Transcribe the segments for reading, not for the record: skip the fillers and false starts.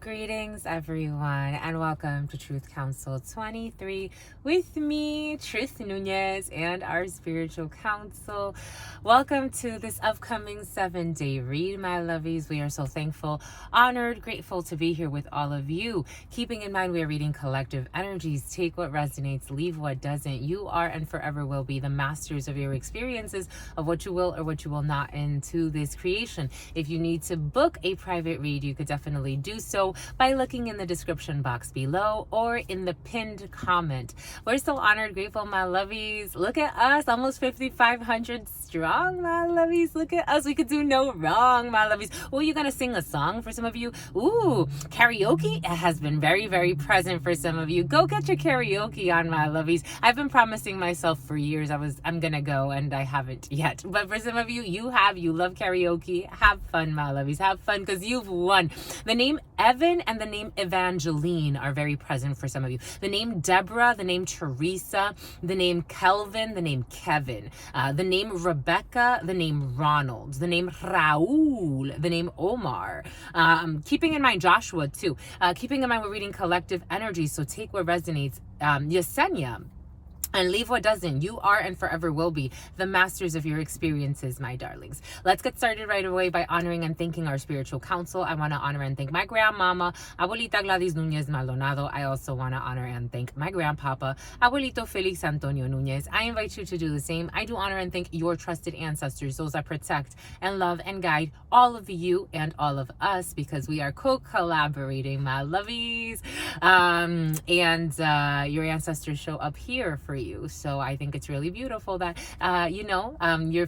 Greetings, everyone, and welcome to Truth Council 23 with me, Truth Nunez, and our spiritual council. Welcome to this upcoming 7-day read, my lovies. We are so thankful, honored, grateful to be here with all of you. Keeping in mind, we are reading collective energies. Take what resonates, leave what doesn't. You are and forever will be the masters of your experiences, of what you will or what you will not into this creation. If you need to book a private read, you could definitely do so by looking in the description box below or in the pinned comment. We're so honored, grateful, my lovies. Look at us, almost 5,500 strong, my lovies. Look at us. We could do no wrong, my lovies. Oh, you gonna sing a song for some of you? Ooh, karaoke has been very, very present for some of you. Go get your karaoke on, my lovies. I've been promising myself for years I'm gonna go, and I haven't yet. But for some of you, you love karaoke. Have fun, my lovies. Have fun, because you've won. The name Evan and the name Evangeline are very present for some of you. The name Deborah, the name Teresa, the name Kelvin, the name Kevin, the name Rebecca, the name Ronald, the name Raul, the name Omar. Keeping in mind Joshua too. Keeping in mind we're reading collective energy, so take what resonates. Yesenia. And leave what doesn't. You are and forever will be the masters of your experiences, my darlings. Let's get started right away by honoring and thanking our spiritual council. I want to honor and thank my grandmama, Abuelita Gladys Nunez Maldonado. I also want to honor and thank my grandpapa, Abuelito Felix Antonio Nunez. I invite you to do the same. I do honor and thank your trusted ancestors, those that protect and love and guide all of you and all of us, because we are co-collaborating, my lovies. Your ancestors show up here for you. So I think it's really beautiful that your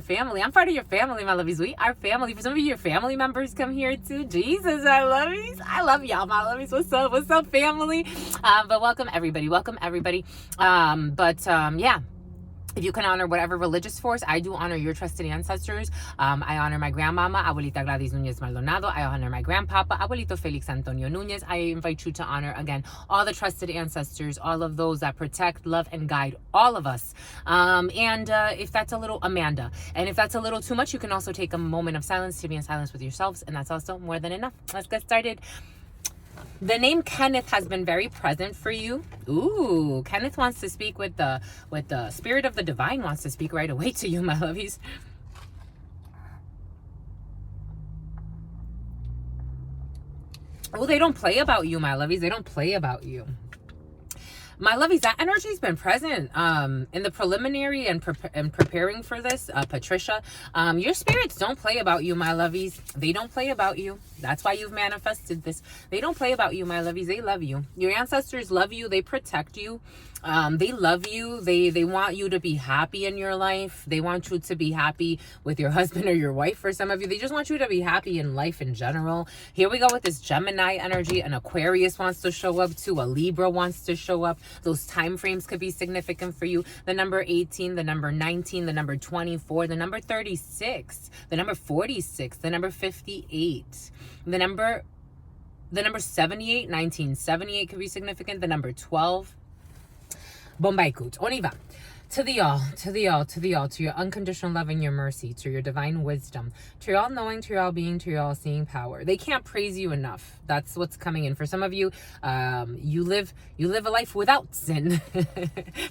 family. I'm part of your family, my lovies. We are family. For some of you, your family members come here too. Jesus, I love you. I love y'all, my lovies. What's up? What's up, family? But welcome everybody. Yeah. If you can honor whatever religious force, I do honor your trusted ancestors. I honor my grandmama, Abuelita Gladys Nunez Maldonado. I honor my grandpapa, Abuelito Felix Antonio Nunez. I invite you to honor, again, all the trusted ancestors, all of those that protect, love, and guide all of us. If that's a little, Amanda, and if that's a little too much, you can also take a moment of silence to be in silence with yourselves, and that's also more than enough. Let's get started. The name Kenneth has been very present for you. Ooh, Kenneth wants to speak with the spirit of the divine, wants to speak right away to you, my lovies. Oh, they don't play about you, my lovies. They don't play about you. My lovies, that energy's been present in the preliminary and preparing for this, Patricia. Your spirits don't play about you, my lovies. They don't play about you. That's why you've manifested this. They don't play about you, my lovies. They love you. Your ancestors love you. They protect you. They love you. They want you to be happy in your life. They want you to be happy with your husband or your wife. For some of you, they just want you to be happy in life in general. Here we go with this Gemini energy. An Aquarius wants to show up too. A Libra wants to show up. Those time frames could be significant for you. The number 18, the number 19, the number 24, the number 36, the number 46, the number 58, the number 78, 1978 could be significant. The number 12. Bombaikut. On y va. To the all, to your unconditional love and your mercy, to your divine wisdom, to your all-knowing, to your all-being, to your all-seeing power. They can't praise you enough. That's what's coming in. For some of you, you live a life without sin.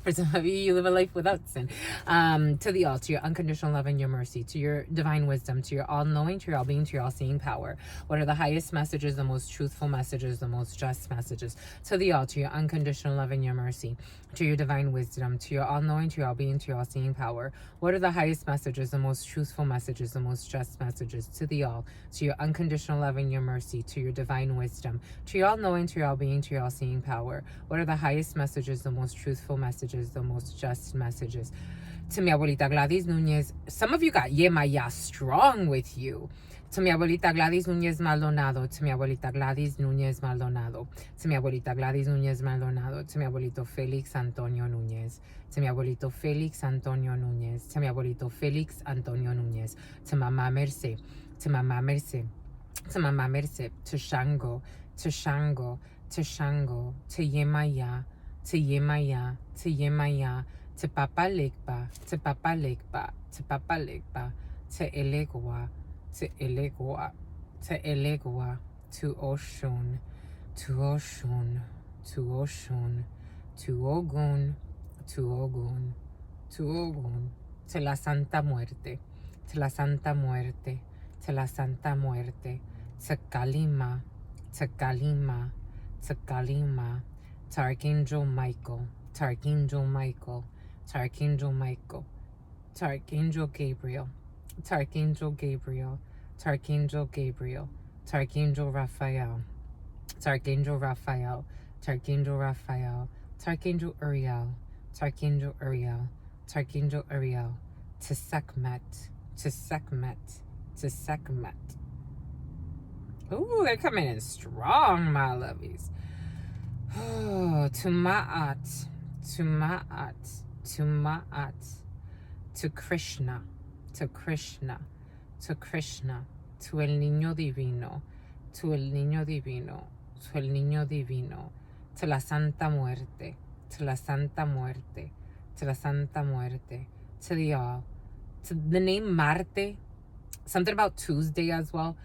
For some of you live a life without sin. To the all, to your unconditional love and your mercy, to your divine wisdom, to your all-knowing, to your all-being, to your all-seeing power. What are the highest messages, the most truthful messages, the most just messages? To the all, to your unconditional love and your mercy, to your divine wisdom, to your all-knowing, to your all-being, to your all-seeing power. What are the highest messages, the most truthful messages, the most just messages? To the all, to your unconditional love and your mercy, to your divine wisdom, to your all-knowing, to your all-being, to your all-seeing power. What are the highest messages, the most truthful messages, the most just messages? To mi abuelita Gladys Nunez. Some of you got Yemaya strong with you. To mi abuelita Gladys Nunez Maldonado. To mi abuelita Gladys Nunez Maldonado. To mi abuelita Gladys Nunez Maldonado. To mi abuelito Felix Antonio Nunez. To mi abuelito Felix Antonio Nunez. To mi abuelito Felix Antonio Nunez. To Mama Merce. To Mama Merce. To Mama Merce. To Shango. To Shango. To Shango. To Yemaya. To Yemaya. To Yemaya. To Papa Legba. To Papa Legba. To Papa Legba. To Elegua. To Elegua. To Elegua. to Oshun, to Oshun, to Oshun, to Ogun, to Ogun, to Ogun, to la Santa Muerte, to la Santa Muerte, to la Santa Muerte, to Kalima, to Kalima, to Kalima, to Archangel Michael, to Archangel Michael, to Archangel Michael, to Archangel Gabriel, to Archangel Gabriel, to Archangel Gabriel, to Archangel Raphael, to Archangel Raphael, to Archangel Raphael, to Archangel Uriel, to Archangel Uriel, to Archangel Uriel, to Sekhmet, to Sekhmet, to Sekhmet. Ooh, they're coming in strong, my lovies. Oh, to Ma'at, to Ma'at, to Ma'at, to Krishna, to Krishna, to Krishna, to El Niño Divino, to El Niño Divino, to El Niño Divino, to la Santa Muerte, to la Santa Muerte, to la Santa Muerte, to the all, to the name Marte, something about Tuesday as well,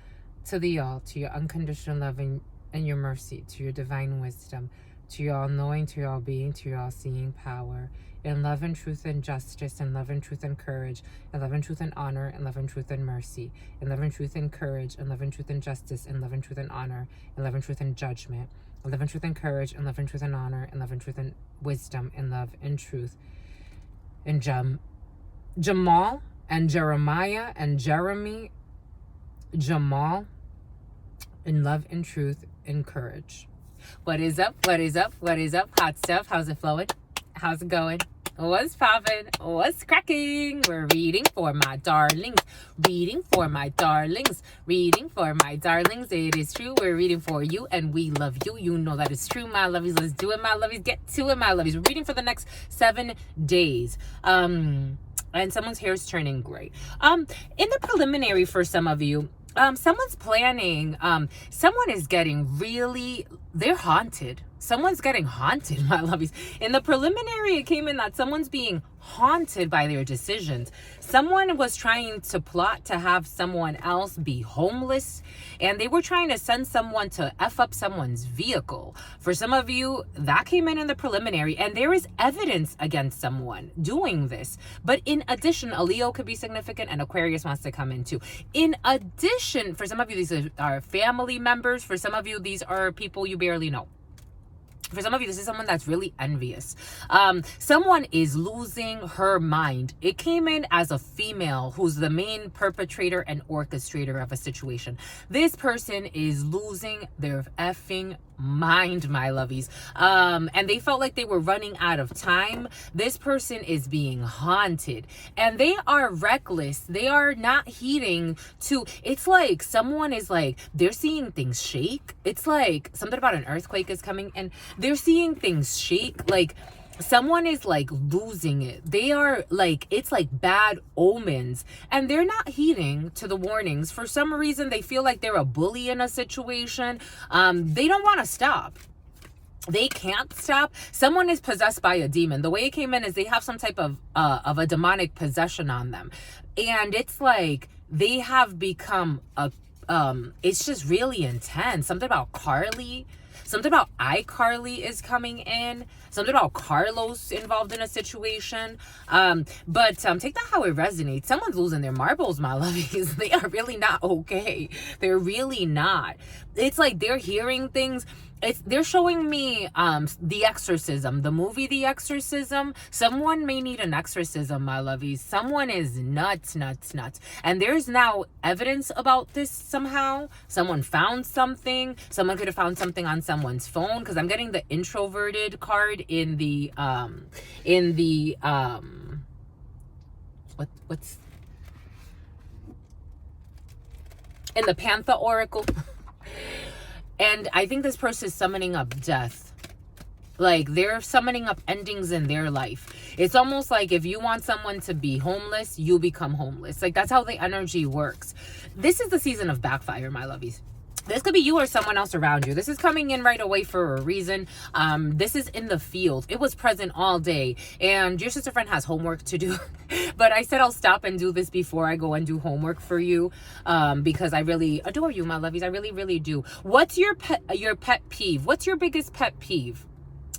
to the all, to your unconditional love and your mercy, to your divine wisdom, to your all-knowing, to your all-being, to your all-seeing power, in love and truth and justice, in love and truth and courage, in love and truth and honor, in love and truth and mercy, in love and truth and courage, in love and truth and justice, in love and truth and honor, in love and truth and judgment, in love and truth and courage, in love and truth and honor, in love and truth and wisdom, in love and truth, and Jamal and Jeremiah and Jeremy, Jamal, in love and truth and courage. What is up? What is up? What is up? Hot stuff. How's it flowing? How's it going? What's popping? What's cracking? We're reading for my darlings. Reading for my darlings. Reading for my darlings. It is true. We're reading for you and we love you. You know that is true, my lovies. Let's do it, my lovies. Get to it, my lovies. We're reading for the next 7 days. And someone's hair is turning gray. In the preliminary for some of you, someone's planning, someone is getting really, they're haunted. Someone's getting haunted, my lovies. In the preliminary, it came in that someone's being haunted by their decisions. Someone was trying to plot to have someone else be homeless, and they were trying to send someone to F up someone's vehicle. For some of you, that came in the preliminary, and there is evidence against someone doing this. But in addition, a Leo could be significant, and Aquarius wants to come in too. In addition, for some of you, these are family members. For some of you, these are people you barely know. For some of you, this is someone that's really envious. Someone is losing her mind. It came in as a female who's the main perpetrator and orchestrator of a situation. This person is losing their effing mind, my lovies. And they felt like they were running out of time. This person is being haunted and they are reckless. They are not heeding to, it's like someone is like, they're seeing things shake. It's like something about an earthquake is coming and they're seeing things shake. Like someone is like losing it. They are like, it's like bad omens and they're not heeding to the warnings. For some reason, they feel like they're a bully in a situation. They don't want to stop. They can't stop. Someone is possessed by a demon. The way it came in is they have some type of a demonic possession on them. And it's like they have become it's just really intense. Something about Carly. Something about iCarly is coming in. Something about Carlos involved in a situation. But take that how it resonates. Someone's losing their marbles, my lovies. They are really not okay. They're really not. It's like they're hearing things. They're showing me The Exorcism, the movie The Exorcism. Someone may need an exorcism, my lovies. Someone is nuts. And there's now evidence about this somehow. Someone found something. Someone could have found something on someone's phone because I'm getting the introverted card in the what's in the Panther Oracle. And I think this person is summoning up death. Like they're summoning up endings in their life. It's almost like if you want someone to be homeless, you become homeless. Like that's how the energy works. This is the season of backfire, my lovies. This could be you or someone else around you. This is coming in right away for a reason. This is in the field. It was present all day. And your sister friend has homework to do. But I said I'll stop and do this before I go and do homework for you. Because I really adore you, my lovies. I really, really do. What's your pet peeve? What's your biggest pet peeve?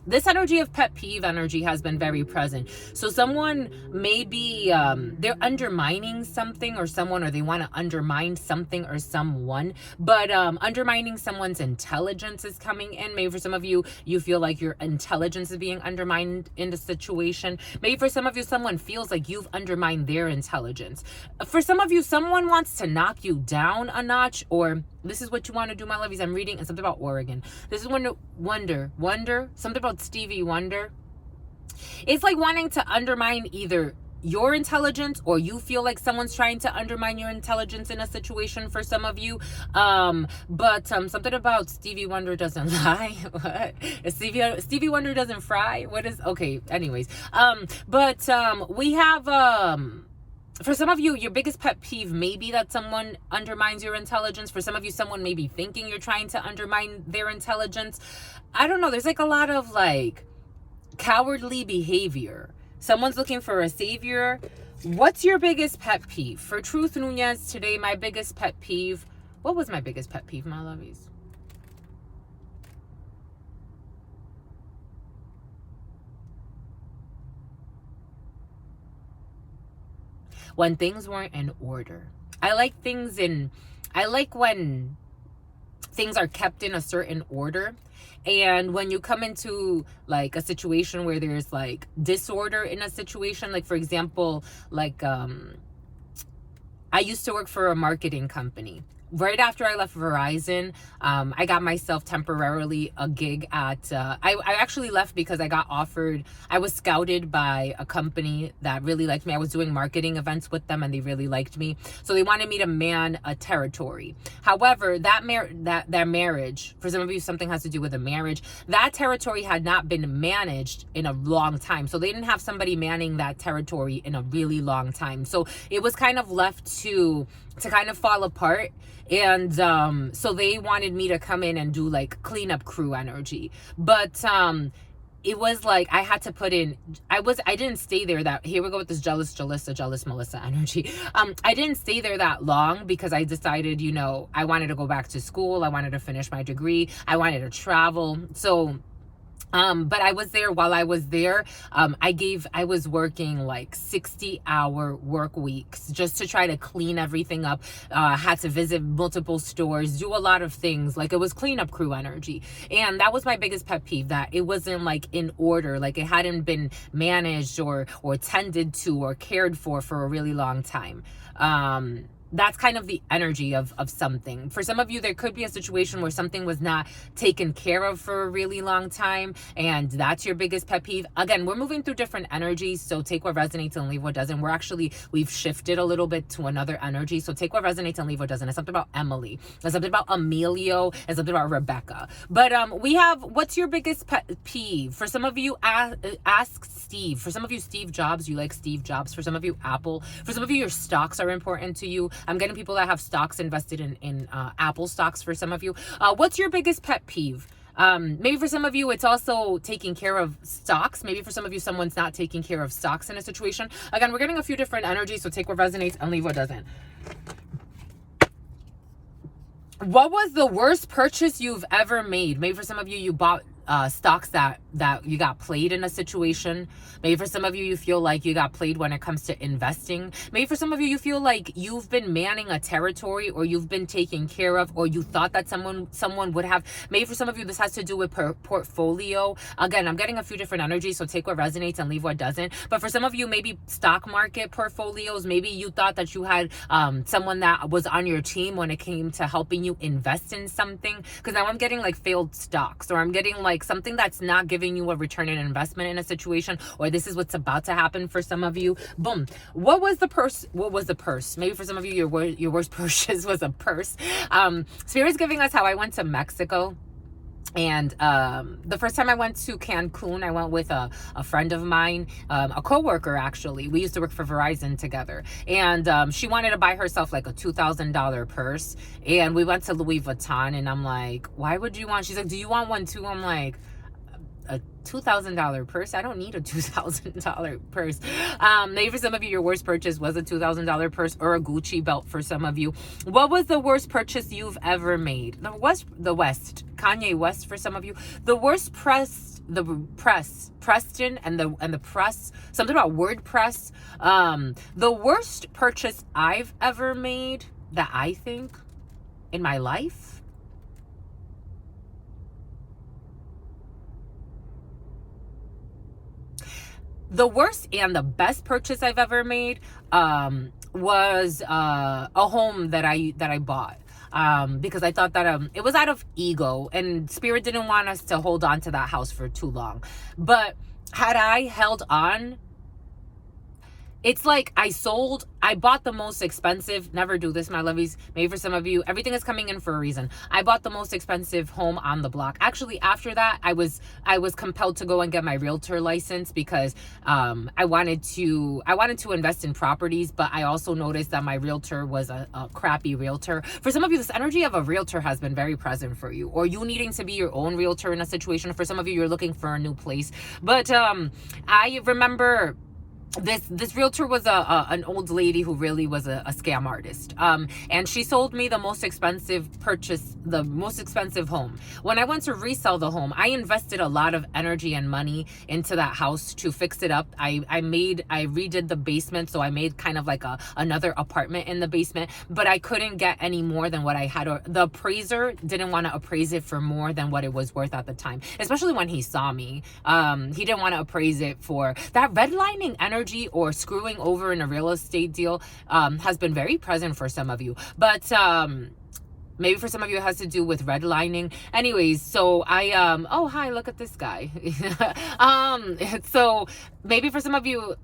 This energy of pet peeve energy has been very present. So someone may be, they're undermining something or someone, or they want to undermine something or someone. But undermining someone's intelligence is coming in. Maybe for some of you, you feel like your intelligence is being undermined in the situation. Maybe for some of you, someone feels like you've undermined their intelligence. For some of you, someone wants to knock you down a notch, or this is what you want to do, my lovies. I'm reading and something about Oregon. This is Wonder, something about Stevie Wonder. It's like wanting to undermine either your intelligence, or you feel like someone's trying to undermine your intelligence in a situation for some of you. But something about Stevie Wonder doesn't lie. What? Stevie Wonder doesn't fry? What is, okay, anyways. We have for some of you, your biggest pet peeve may be that someone undermines your intelligence. For some of you, someone may be thinking you're trying to undermine their intelligence. I don't know. There's like a lot of like cowardly behavior. Someone's looking for a savior. What's your biggest pet peeve? For Truth Nunez today, my biggest pet peeve. What was my biggest pet peeve, my lovies? When things weren't in order. I like when things are kept in a certain order. And when you come into like a situation where there's like disorder in a situation, like for example, like I used to work for a marketing company. Right after I left Verizon, I got myself temporarily a gig at, I actually left because I got offered, I was scouted by a company that really liked me. I was doing marketing events with them and they really liked me. So they wanted me to man a territory. However, that marriage, for some of you, something has to do with a marriage, that territory had not been managed in a long time. So they didn't have somebody manning that territory in a really long time. So it was kind of left to kind of fall apart. And so they wanted me to come in and do like cleanup crew energy. But it was like I had to put in, I didn't stay there that, here we go with this jealous Melissa energy. I didn't stay there that long because I decided, you know, I wanted to go back to school. I wanted to finish my degree. I wanted to travel. So but I was there. While I was there, I was working like 60-hour work weeks just to try to clean everything up. Had to visit multiple stores, do a lot of things. Like it was cleanup crew energy. And that was my biggest pet peeve, that it wasn't like in order, like it hadn't been managed or tended to or cared for a really long time. That's kind of the energy of something. For some of you, there could be a situation where something was not taken care of for a really long time, and that's your biggest pet peeve. Again, we're moving through different energies, so take what resonates and leave what doesn't. We've shifted a little bit to another energy, so take what resonates and leave what doesn't. It's something about Emily. It's something about Emilio. It's something about Rebecca. But we have, what's your biggest pet peeve? For some of you, ask Steve. For some of you, Steve Jobs. You like Steve Jobs. For some of you, Apple. For some of you, your stocks are important to you. I'm getting people that have stocks invested in Apple stocks for some of you. What's your biggest pet peeve? Maybe for some of you, it's also taking care of stocks. Maybe for some of you, someone's not taking care of stocks in a situation. Again, we're getting a few different energies, so take what resonates and leave what doesn't. What was the worst purchase you've ever made? Maybe for some of you, you bought stocks that you got played in a situation. Maybe for some of you, you feel like you got played when it comes to investing. Maybe for some of you, you feel like you've been manning a territory, or you've been taken care of, or you thought that someone would have. Maybe for some of you, this has to do with portfolio. Again, I'm getting a few different energies, so take what resonates and leave what doesn't. But for some of you, maybe stock market portfolios. Maybe you thought that you had someone that was on your team when it came to helping you invest in something. Because now I'm getting like failed stocks, or I'm getting like something that's not giving you a return in investment in a situation, or this is what's about to happen for some of you. Boom. What was the purse? Maybe for some of you, your worst purchase was a purse. Spirit's giving us how I went to Mexico. And the first time I went to Cancun, I went with a friend of mine, a coworker actually. We used to work for Verizon together. And she wanted to buy herself like a $2,000 purse. And we went to Louis Vuitton, and I'm like, why would you want? She's like, do you want one too? I'm like, a $2,000 purse? I don't need a $2,000 purse. Maybe for some of you, your worst purchase was a $2,000 purse or a Gucci belt for some of you. What was the worst purchase you've ever made? The West, Kanye West for some of you. The worst Preston and the press, something about WordPress. The worst purchase I've ever made that I think in my life, the worst and the best purchase I've ever made was a home that I bought. Because I thought that it was out of ego, and Spirit didn't want us to hold on to that house for too long. But had I held on, it's like I bought the most expensive, never do this, my lovies, maybe for some of you, everything is coming in for a reason. I bought the most expensive home on the block. Actually, after that, I was compelled to go and get my realtor license because I wanted to invest in properties, but I also noticed that my realtor was a crappy realtor. For some of you, this energy of a realtor has been very present for you, or you needing to be your own realtor in a situation. For some of you, you're looking for a new place. But I remember this realtor was an old lady who really was a scam artist. And she sold me the most expensive home. When I went to resell the home, I invested a lot of energy and money into that house to fix it up. I redid the basement, so I made kind of like another apartment in the basement, but I couldn't get any more than what I had. The appraiser didn't want to appraise it for more than what it was worth at the time, especially when he saw me. He didn't want to appraise it for that. Redlining energy or screwing over in a real estate deal has been very present for some of you, but maybe for some of you it has to do with redlining. Anyways, so I oh, hi, look at this guy. So maybe for some of you,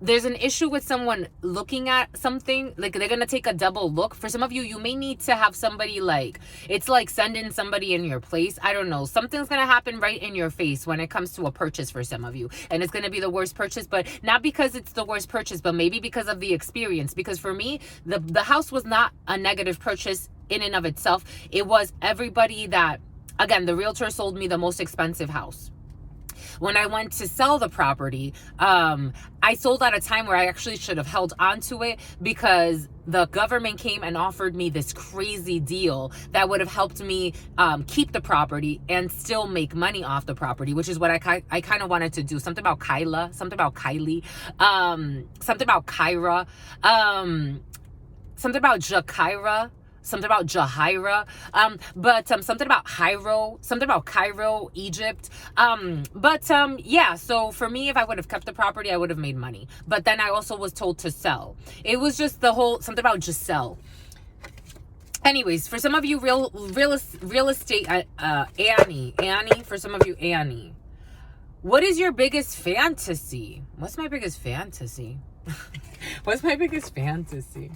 there's an issue with someone looking at something, like they're gonna take a double look. For some of you, you may need to have somebody, like, it's like sending somebody in your place. I don't know, something's gonna happen right in your face when it comes to a purchase for some of you, and it's gonna be the worst purchase, but not because it's the worst purchase, but maybe because of the experience. Because for me, the house was not a negative purchase in and of itself. It was everybody that, again, the realtor sold me the most expensive house. When I went to sell the property, I sold at a time where I actually should have held on to it, because the government came and offered me this crazy deal that would have helped me keep the property and still make money off the property, which is what I kind of wanted to do. Something about Kyla, something about Kylie, something about Kyra, something about Jakira, something about Jahira, but something about Cairo, Egypt. Yeah, so for me, if I would have kept the property, I would have made money. But then I also was told to sell. It was just the whole, something about Giselle. Anyways, for some of you, real estate, Annie, for some of you, Annie. What is your biggest fantasy? What's my biggest fantasy? What's my biggest fantasy?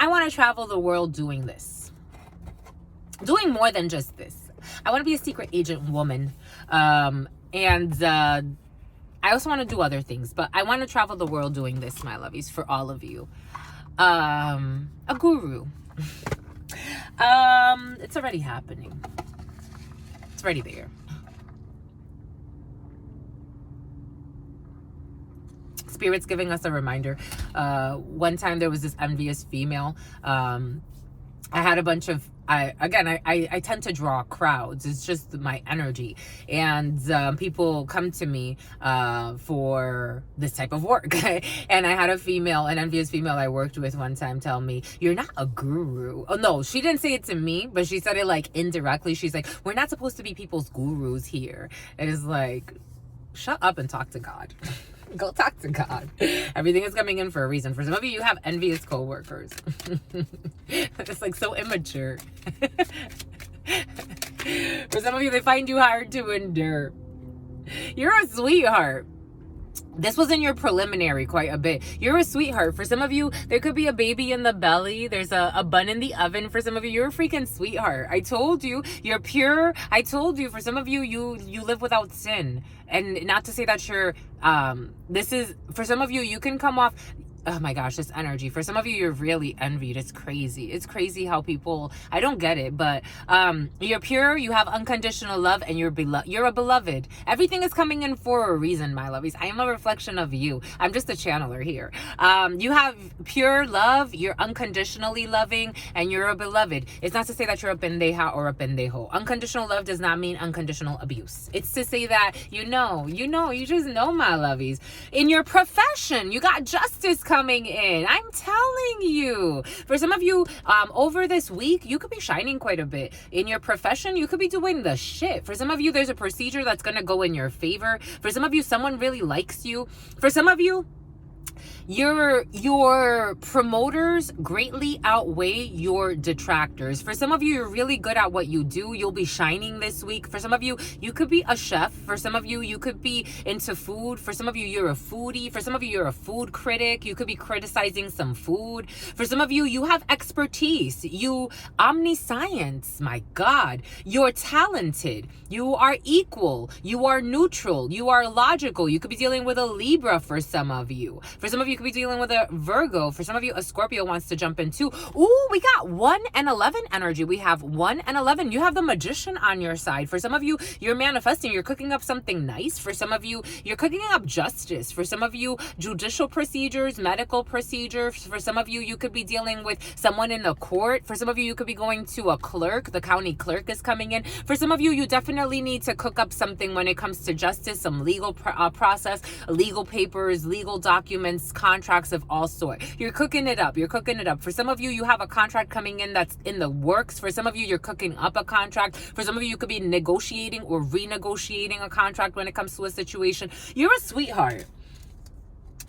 I want to travel the world doing this. Doing more than just this. I want to be a secret agent woman. And I also want to do other things. But I want to travel the world doing this, my lovies, for all of you. A guru. It's already happening. It's already there. Spirit's giving us a reminder. One time there was this envious female. I had a bunch of, I tend to draw crowds. It's just my energy. And people come to me for this type of work. And I had an envious female I worked with one time tell me, you're not a guru. Oh, no, she didn't say it to me, but she said it like indirectly. She's like, we're not supposed to be people's gurus here. And it's like, shut up and talk to God. Go talk to God. Everything is coming in for a reason. For some of you, you have envious coworkers. It's like so immature. For some of you, they find you hard to endure. You're a sweetheart. This was in your preliminary quite a bit. You're a sweetheart. For some of you, there could be a baby in the belly. There's a bun in the oven. For some of you, you're a freaking sweetheart. I told you, you're pure. I told you, for some of you, you live without sin. And not to say that you're, this is, for some of you, you can come off, oh my gosh, this energy. For some of you, you're really envied. It's crazy. It's crazy how people, I don't get it, but you're pure, you have unconditional love, and you're a beloved. Everything is coming in for a reason, my lovies. I am a reflection of you. I'm just a channeler here. You have pure love, you're unconditionally loving, and you're a beloved. It's not to say that you're a pendeja or a pendejo. Unconditional love does not mean unconditional abuse. It's to say that you just know, my lovies. In your profession, you got justice coming in. I'm telling you. For some of you, over this week, you could be shining quite a bit. In your profession, you could be doing the shit. For some of you, there's a procedure that's going to go in your favor. For some of you, someone really likes you. For some of you, your promoters greatly outweigh your detractors. For some of you, you're really good at what you do. You'll be shining this week. For some of you, you could be a chef. For some of you, you could be into food. For some of you, you're a foodie. For some of you, you're a food critic. You could be criticizing some food. For some of you, you have expertise. You omniscience. My God, you're talented. You are equal. You are neutral. You are logical. You could be dealing with a Libra for some of you. For some of you, could be dealing with a Virgo. For some of you, a Scorpio wants to jump in too. Ooh, we got 1 and 11 energy. We have 1 and 11. You have the Magician on your side. For some of you, you're manifesting. You're cooking up something nice. For some of you, you're cooking up justice. For some of you, judicial procedures, medical procedures. For some of you, you could be dealing with someone in the court. For some of you, you could be going to a clerk. The county clerk is coming in. For some of you, you definitely need to cook up something when it comes to justice, some legal process, legal papers, legal documents, contracts of all sort. You're cooking it up. You're cooking it up. For some of you, you have a contract coming in that's in the works. For some of you, you're cooking up a contract. For some of you, you could be negotiating or renegotiating a contract when it comes to a situation. You're a sweetheart.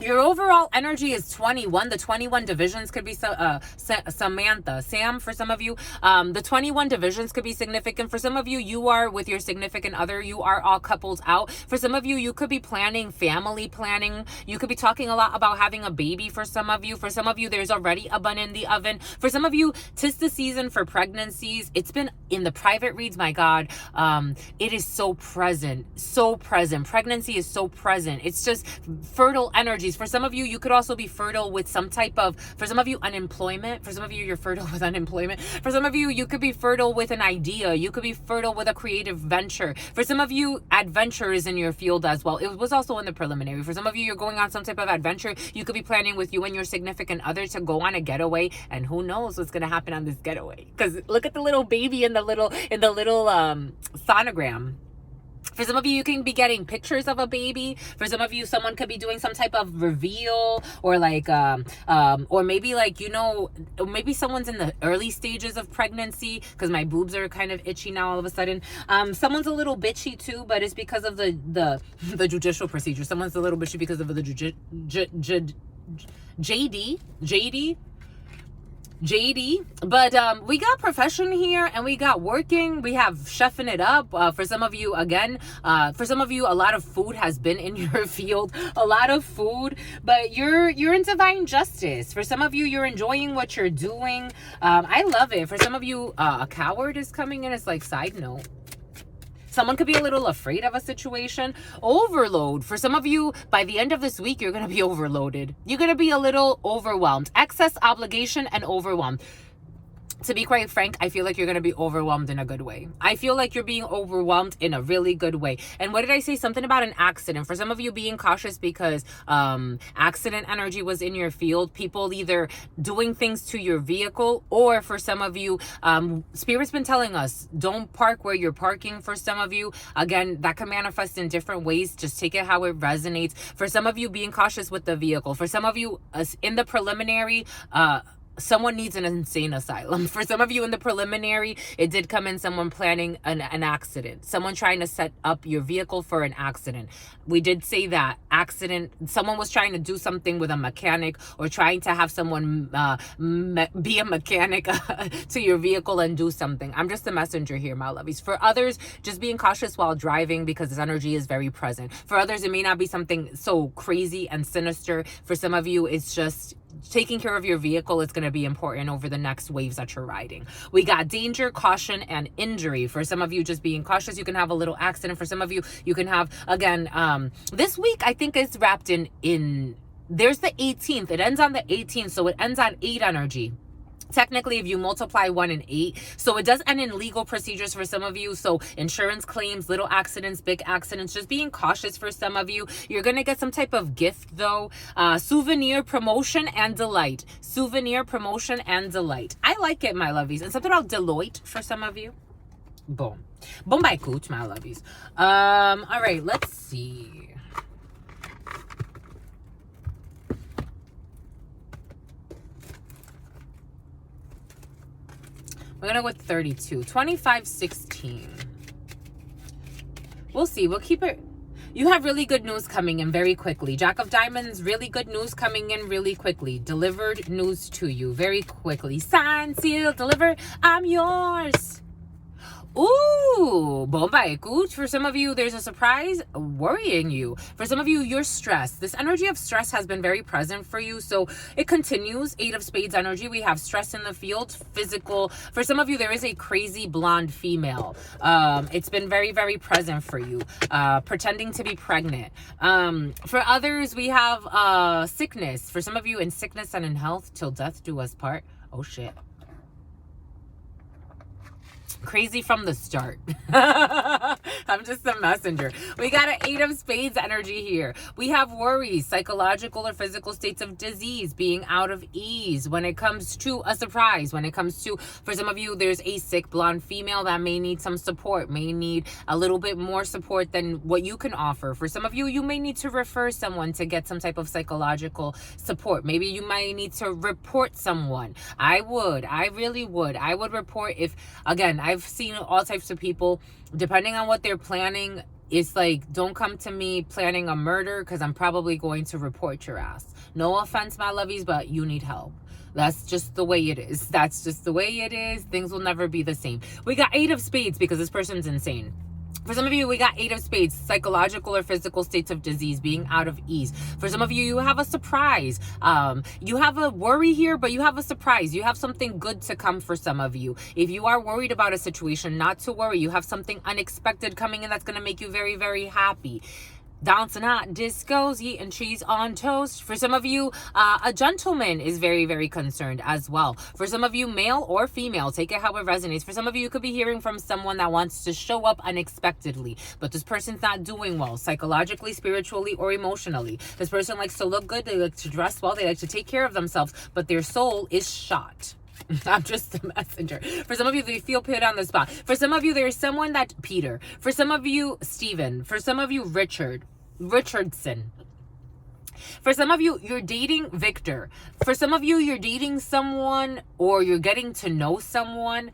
Your overall energy is 21. The 21 divisions could be Samantha, Sam for some of you. The 21 divisions could be significant. For some of you, you are with your significant other. You are all coupled out. For some of you, you could be planning family planning. You could be talking a lot about having a baby for some of you. For some of you, there's already a bun in the oven. For some of you, 'tis the season for pregnancies. It's been in the private reads, my God. It is so present. So present. Pregnancy is so present. It's just fertile energies. For some of you, you could also be fertile with some type of, for some of you, unemployment. For some of you, you're fertile with unemployment. For some of you, you could be fertile with an idea. You could be fertile with a creative venture. For some of you, adventure is in your field as well. It was also in the preliminary. For some of you, you're going on some type of adventure. You could be planning with you and your significant other to go on a getaway. And who knows what's going to happen on this getaway. Because look at the little baby in the little sonogram. For some of you, you can be getting pictures of a baby. For some of you, someone could be doing some type of reveal or like, or maybe like, maybe someone's in the early stages of pregnancy because my boobs are kind of itchy now all of a sudden. Someone's a little bitchy too, but it's because of the judicial procedure. Someone's a little bitchy because of the JD, but we got profession here and we got working. We have chefing it up. For some of you, again, for some of you, a lot of food has been in your field, a lot of food, but you're in divine justice. For some of you, you're enjoying what you're doing. I love it. For some of you, a coward is coming in. It's like side note. Someone could be a little afraid of a situation. Overload. For some of you, by the end of this week, you're going to be overloaded. You're going to be a little overwhelmed. Excess obligation and overwhelmed. To be quite frank, I feel like you're going to be overwhelmed in a good way. I feel like you're being overwhelmed in a really good way. And what did I say? Something about an accident. For some of you, being cautious because accident energy was in your field. People either doing things to your vehicle, or for some of you, Spirit's been telling us, don't park where you're parking. For some of you, again, that can manifest in different ways. Just take it how it resonates. For some of you, being cautious with the vehicle. For some of you, in the preliminary, someone needs an insane asylum. For some of you in the preliminary, it did come in someone planning an accident, someone trying to set up your vehicle for an accident. We did say that accident, someone was trying to do something with a mechanic, or trying to have someone be a mechanic to your vehicle and do something. I'm just a messenger here, my lovies. For others, just being cautious while driving, because this energy is very present. For others, it may not be something so crazy and sinister. For some of you, it's just taking care of your vehicle is going to be important over the next waves that you're riding. We got danger, caution, and injury. For some of you, just being cautious, you can have a little accident. For some of you, you can have, again, this week, I think it's wrapped in there's the 18th. It ends on the 18th, so it ends on 8 energy. Technically, if you multiply 1 and 8, so it does end in legal procedures for some of you. So insurance claims, little accidents, big accidents, just being cautious for some of you. You're going to get some type of gift though. Souvenir, promotion, and delight. Souvenir, promotion, and delight. I like it, my lovies. And something about Deloitte for some of you. Boom. Boom by Cooch, my lovies. All right, let's see. We're going to go with 32. 25, 16. We'll see. We'll keep it. You have really good news coming in very quickly. Jack of Diamonds, really good news coming in really quickly. Delivered news to you very quickly. Signed, sealed, delivered. I'm yours. Ooh, bomba escuch. For some of you, there's a surprise worrying you. For some of you, you're stressed. This energy of stress has been very present for you, so it continues. 8 of Spades energy. We have stress in the field, physical. For some of you, there is a crazy blonde female. It's been very, very present for you. Pretending to be pregnant. For others, we have sickness. For some of you, in sickness and in health, till death do us part. Oh, shit. Crazy from the start. I'm just a messenger. We got an 8 of Spades energy here. We have worries, psychological or physical states of disease, being out of ease when it comes to a surprise. When it comes to, for some of you, there's a sick blonde female that may need some support, may need a little bit more support than what you can offer. For some of you, you may need to refer someone to get some type of psychological support. Maybe you might need to report someone. I really would. I would report if, again, I've seen all types of people, depending on what they're planning. It's like, don't come to me planning a murder, because I'm probably going to report your ass. No offense, my lovies, but you need help. That's just the way it is. That's just the way it is. Things will never be the same. We got 8 of Spades because this person's insane. For some of you, we got 8 of Spades, psychological or physical states of disease, being out of ease. For some of you, you have a surprise. You have a worry here, but you have a surprise. You have something good to come for some of you. If you are worried about a situation, not to worry. You have something unexpected coming in that's going to make you very, very happy. Dancing hot discos, eating cheese on toast. For some of you, a gentleman is very, very concerned as well. For some of you, male or female, take it how it resonates. For some of you, you could be hearing from someone that wants to show up unexpectedly, but this person's not doing well, psychologically, spiritually, or emotionally. This person likes to look good, they like to dress well, they like to take care of themselves, but their soul is shot. I'm just a messenger. For some of you, they feel put on the spot. For some of you, there's someone that Peter. For some of you, Stephen. For some of you, Richardson. For some of you, you're dating Victor. For some of you, you're dating someone or you're getting to know someone.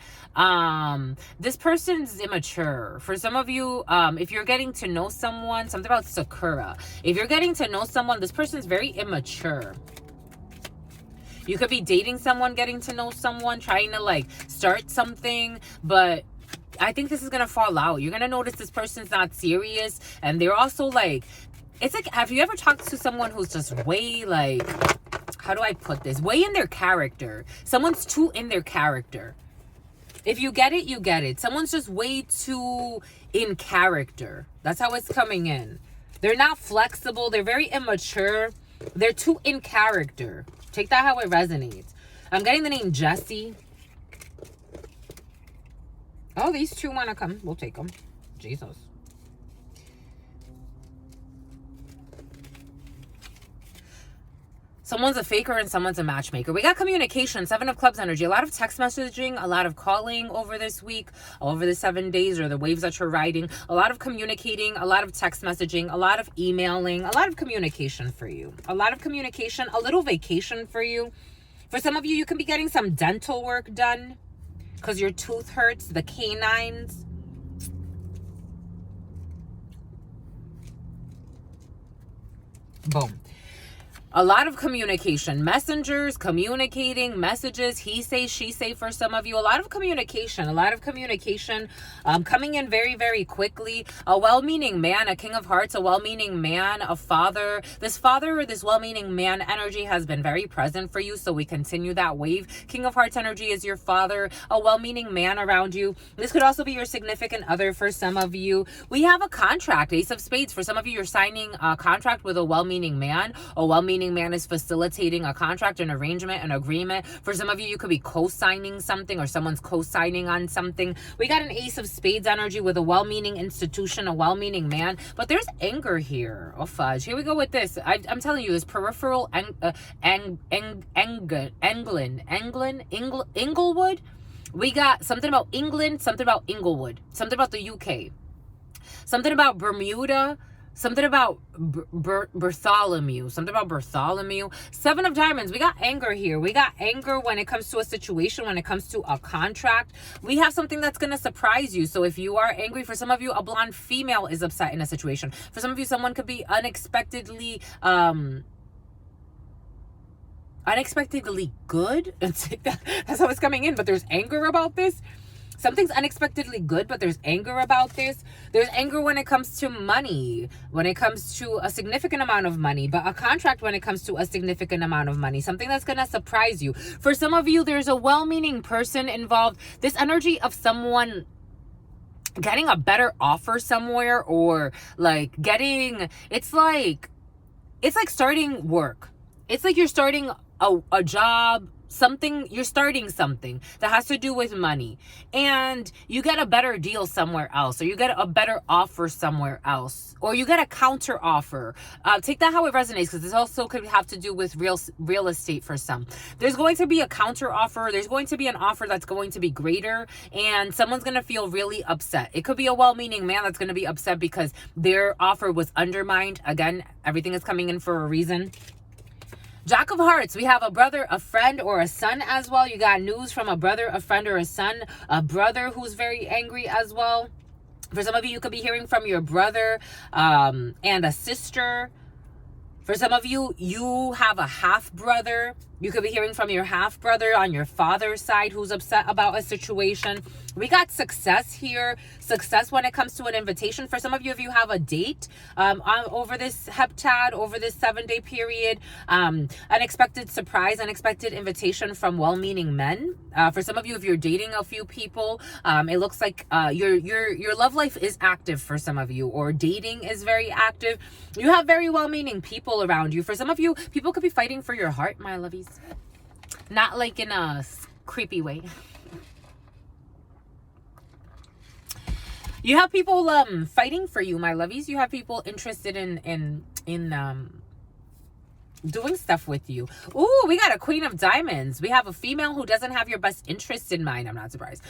This person's immature. For some of you, if you're getting to know someone, something about Sakura. If you're getting to know someone, this person's very immature. You could be dating someone, getting to know someone, trying to like start something, but I think this is going to fall out. You're going to notice this person's not serious. And they're also like, it's like, have you ever talked to someone who's just way like, how do I put this? Way in their character. Someone's too in their character. If you get it, you get it. Someone's just way too in character. That's how it's coming in. They're not flexible. They're very immature. They're too in character. Take that how it resonates. I'm getting the name Jesse. Oh, these two want to come. We'll take them. Jesus. Someone's a faker and someone's a matchmaker. We got communication, 7 of Clubs energy. A lot of text messaging, a lot of calling over this week, over the 7 days or the waves that you're riding. A lot of communicating, a lot of text messaging, a lot of emailing, a lot of communication for you. A lot of communication, a little vacation for you. For some of you, you can be getting some dental work done because your tooth hurts, the canines. Boom. A lot of communication, messengers, communicating, messages, he say, she say for some of you. A lot of communication coming in very, very quickly. A well-meaning man, a King of Hearts, a well-meaning man, a father. This father or this well-meaning man energy has been very present for you, so we continue that wave. King of Hearts energy is your father, a well-meaning man around you. This could also be your significant other for some of you. We have a contract, Ace of Spades. For some of you, you're signing a contract with a well-meaning man. A well-meaning man is facilitating a contract, an arrangement, an agreement. For some of you, you could be co-signing something or someone's co-signing on something. We got an Ace of Spades energy with a well-meaning institution, a well-meaning man, but there's anger here. Oh, fudge. Here we go with this. I'm telling you, this peripheral Englewood. We got something about England, something about Englewood, something about the UK, something about Bermuda, something about Bartholomew. Something about Bartholomew. Seven of Diamonds. We got anger here. We got anger when it comes to a situation, when it comes to a contract. We have something that's going to surprise you. So if you are angry, for some of you, a blonde female is upset in a situation. For some of you, someone could be unexpectedly good. That's how it's coming in. But there's anger about this. Something's unexpectedly good, but there's anger about this. There's anger when it comes to money, when it comes to a significant amount of money, but a contract when it comes to a significant amount of money, something that's going to surprise you. For some of you, there's a well-meaning person involved. This energy of someone getting a better offer somewhere, or like getting, it's like starting work. It's like you're starting a job, something, you're starting something that has to do with money, and you get a better deal somewhere else, or you get a better offer somewhere else, or you get a counter offer. Take that how it resonates, because this also could have to do with real estate for some. There's going to be a counter offer. There's going to be an offer that's going to be greater, and someone's going to feel really upset. It could be a well-meaning man that's going to be upset because their offer was undermined. Again, everything is coming in for a reason. Jack of Hearts, we have a brother, a friend, or a son as well. You got news from a brother, a friend, or a son. A brother who's very angry as well. For some of you, you could be hearing from your brother and a sister. For some of you, you have a half-brother. You could be hearing from your half-brother on your father's side who's upset about a situation. We got success here. Success when it comes to an invitation. For some of you, if you have a date over this heptad, over this 7-day period, unexpected surprise, unexpected invitation from well-meaning men. For some of you, if you're dating a few people, it looks like your love life is active for some of you, or dating is very active. You have very well-meaning people around you. For some of you, people could be fighting for your heart, my lovies. Not like in a creepy way. You have people fighting for you, my lovies. You have people interested in doing stuff with you. Ooh, we got a Queen of Diamonds. We have a female who doesn't have your best interest in mind. I'm not surprised.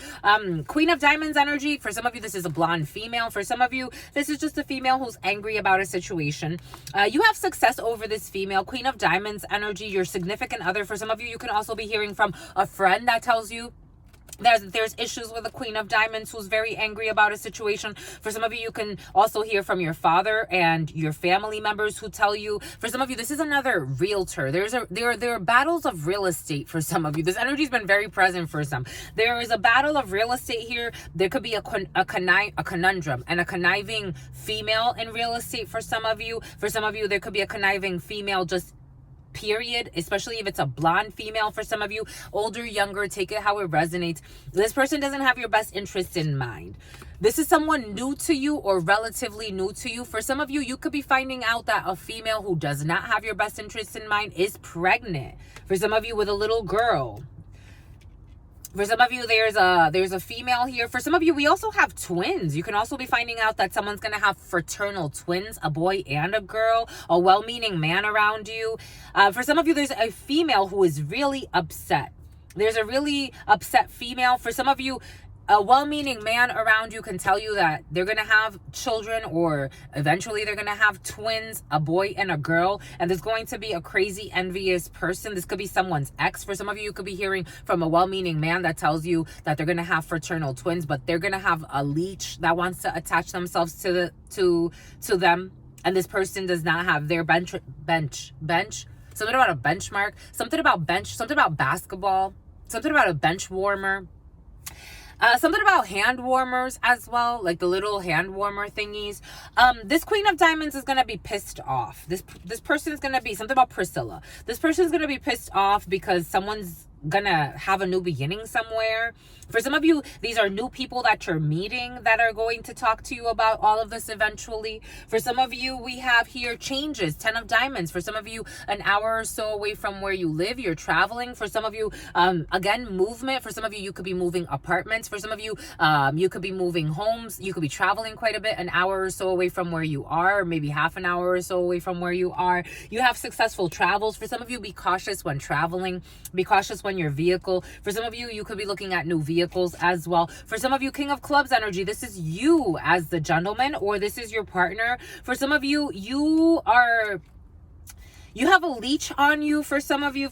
Queen of Diamonds energy. For some of you, this is a blonde female. For some of you, this is just a female who's angry about a situation. You have success over this female. Queen of Diamonds energy, your significant other. For some of you, you can also be hearing from a friend that tells you there's issues with the Queen of Diamonds who's very angry about a situation. For some of you, you can also hear from your father and your family members who tell you. For some of you, this is another realtor. There are battles of real estate for some of you. This energy's been very present for some. There is a battle of real estate here. There could be a conundrum and a conniving female in real estate for some of you. For some of you, there could be a conniving female just period, especially if it's a blonde female. For some of you, older, younger, take it how it resonates. This person doesn't have your best interest in mind. This is someone new to you or relatively new to you. For some of you, you could be finding out that a female who does not have your best interest in mind is pregnant. For some of you, with a little girl. For some of you, there's a female here. For some of you, we also have twins. You can also be finding out that someone's going to have fraternal twins, a boy and a girl, a well-meaning man around you. For some of you, there's a female who is really upset. There's a really upset female. For some of you, A well-meaning man around you can tell you that they're going to have children, or eventually they're going to have twins, a boy and a girl. And there's going to be a crazy envious person. This could be someone's ex. For some of you could be hearing from a well-meaning man that tells you that they're going to have fraternal twins, but they're going to have a leech that wants to attach themselves to them. And this person does not have their bench. Something about a benchmark, something about basketball, something about a bench warmer. Something about hand warmers as well, like the little hand warmer thingies. This Queen of Diamonds is going to be pissed off. This person is going to be something about Priscilla. This person is going to be pissed off because someone's going to have a new beginning somewhere. For some of you, these are new people that you're meeting that are going to talk to you about all of this eventually. For some of you, we have here changes, 10 of Diamonds. For some of you, an hour or so away from where you live, you're traveling. For some of you, again, movement. For some of you, you could be moving apartments. For some of you, you could be moving homes. You could be traveling quite a bit, an hour or so away from where you are, or maybe half an hour or so away from where you are. You have successful travels. For some of you, be cautious when traveling. Be cautious when your vehicle. For some of you, you could be looking at new vehicles as well. For some of you, King of Clubs energy, this is you as the gentleman, or this is your partner. For some of you, you have a leech on you. For some of you,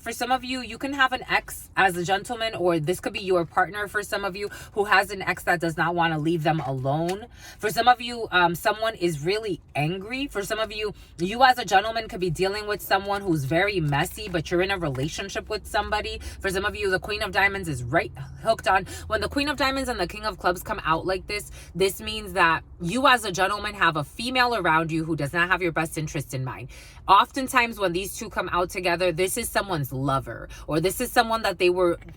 you can have an ex as a gentleman, or this could be your partner for some of you who has an ex that does not want to leave them alone. For some of you, someone is really angry. For some of you, you as a gentleman could be dealing with someone who's very messy, but you're in a relationship with somebody. For some of you, the Queen of Diamonds is right hooked on. When the Queen of Diamonds and the King of Clubs come out like this means that you as a gentleman have a female around you who does not have your best interest in mind. Oftentimes when these two come out together, this is someone's lover, or this is someone that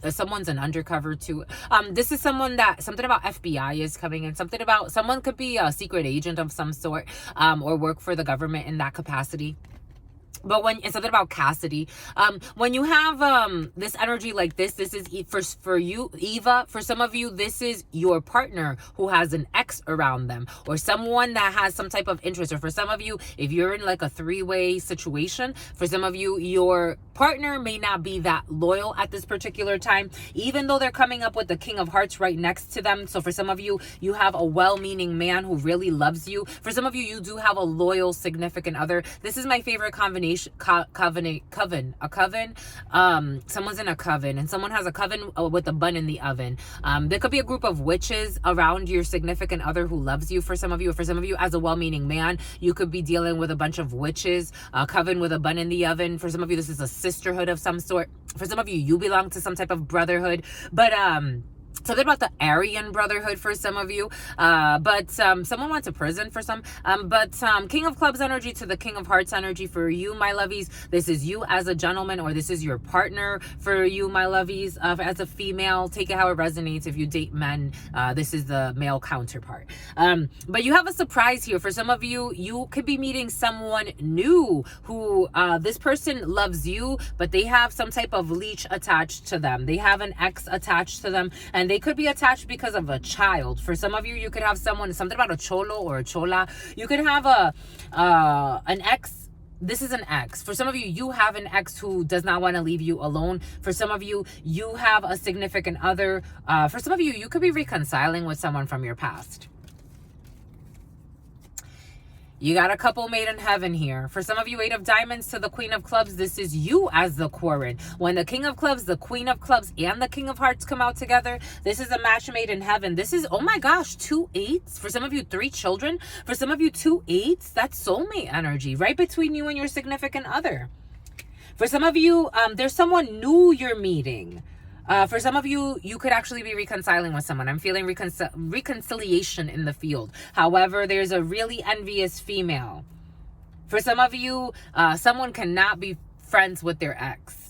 someone's an undercover to. This is something about FBI is coming in, someone could be a secret agent of some sort, or work for the government in that capacity. But it's something about Cassidy. When you have this energy like this is for you, Eva. For some of you, this is your partner who has an ex around them, or someone that has some type of interest. Or for some of you, if you're in like a three-way situation, for some of you, your partner may not be that loyal at this particular time, even though they're coming up with the King of Hearts right next to them. So for some of you, you have a well-meaning man who really loves you. For some of you, you do have a loyal significant other. This is my favorite combination. Coven. Someone's in a coven, and someone has a coven with a bun in the oven. There could be a group of witches around your significant other who loves you. For some of you, as a well-meaning man, you could be dealing with a bunch of witches, a coven with a bun in the oven. For some of you, this is a sisterhood of some sort. For some of you, you belong to some type of brotherhood, but something about the Aryan Brotherhood for some of you, but someone went to prison for some, but King of Clubs energy to the King of Hearts energy for you, my lovies. This is you as a gentleman, or this is your partner for you, my lovies. As a female, take it how it resonates. If you date men, this is the male counterpart. But you have a surprise here. For some of you, you could be meeting someone new who this person loves you, but they have some type of leech attached to them. They have an ex attached to them, and they could be attached because of a child. For some of you, you could have something about a cholo or a chola. You could have an ex. This is an ex. For some of you, you have an ex who does not want to leave you alone. For some of you, you have a significant other. For some of you, you could be reconciling with someone from your past. You got a couple made in heaven here. For some of you, 8 of Diamonds to the Queen of Clubs, this is you as the Quarren. When the King of Clubs, the Queen of Clubs, and the King of Hearts come out together, this is a match made in heaven. This is, oh my gosh, 2 8s. For some of you, 3 children. For some of you, 2 8s. That's soulmate energy right between you and your significant other. For some of you, there's someone new you're meeting. For some of you, you could actually be reconciling with someone. I'm feeling reconciliation in the field. However, there's a really envious female. For some of you, someone cannot be friends with their ex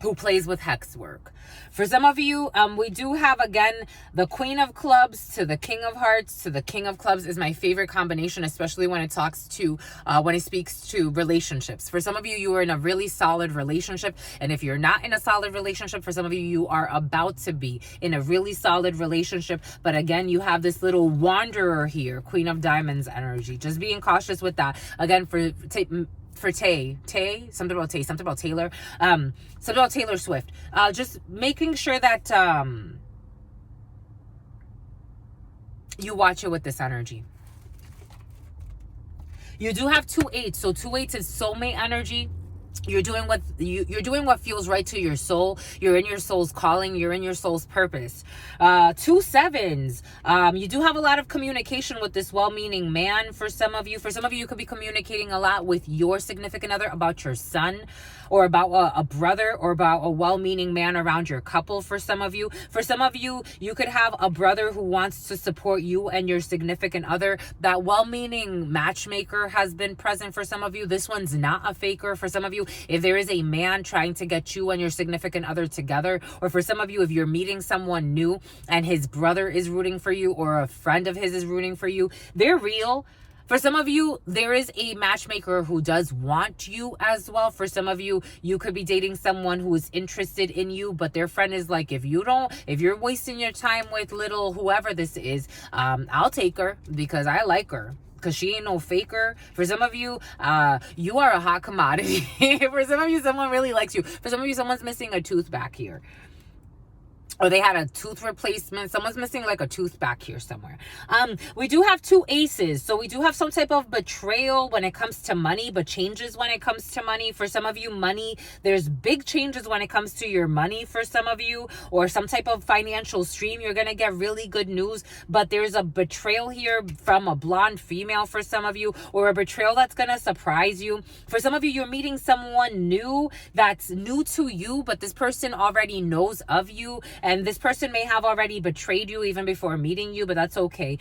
who plays with hex work. For some of you, we do have, again, the Queen of Clubs to the King of Hearts to the King of Clubs is my favorite combination, especially when it talks to, when it speaks to relationships. For some of you, you are in a really solid relationship. And if you're not in a solid relationship, for some of you, you are about to be in a really solid relationship. But again, you have this little wanderer here, Queen of Diamonds energy. Just being cautious with that. Again, for something about Taylor, something about Taylor Swift. Just making sure that You watch it with this energy. You do have 2/8. So 2/8 is soulmate energy. You're doing what feels right to your soul. You're in your soul's calling. You're in your soul's purpose. 2/7s. You do have a lot of communication with this well-meaning man for some of you. For some of you, you could be communicating a lot with your significant other about your son, or about a brother, or about a well-meaning man around your couple. For some of you, you could have a brother who wants to support you and your significant other. That well-meaning matchmaker has been present for some of you. This one's not a faker. For some of you, if there is a man trying to get you and your significant other together, or for some of you, if you're meeting someone new and his brother is rooting for you, or a friend of his is rooting for you, they're real. For some of you, there is a matchmaker who does want you as well. For some of you, you could be dating someone who is interested in you, but their friend is like, if you're wasting your time with little whoever this is, I'll take her because I like her, because she ain't no faker. For some of you, you are a hot commodity. For some of you, someone really likes you. For some of you, someone's missing a tooth back here, or they had a tooth replacement. Someone's missing like a tooth back here somewhere. We do have 2 aces. So we do have some type of betrayal when it comes to money, but changes when it comes to money. For some of you, money, there's big changes when it comes to your money for some of you, or some type of financial stream. You're going to get really good news, but there's a betrayal here from a blonde female for some of you, or a betrayal that's going to surprise you. For some of you, you're meeting someone new that's new to you, but this person already knows of you. And this person may have already betrayed you even before meeting you, but that's okay.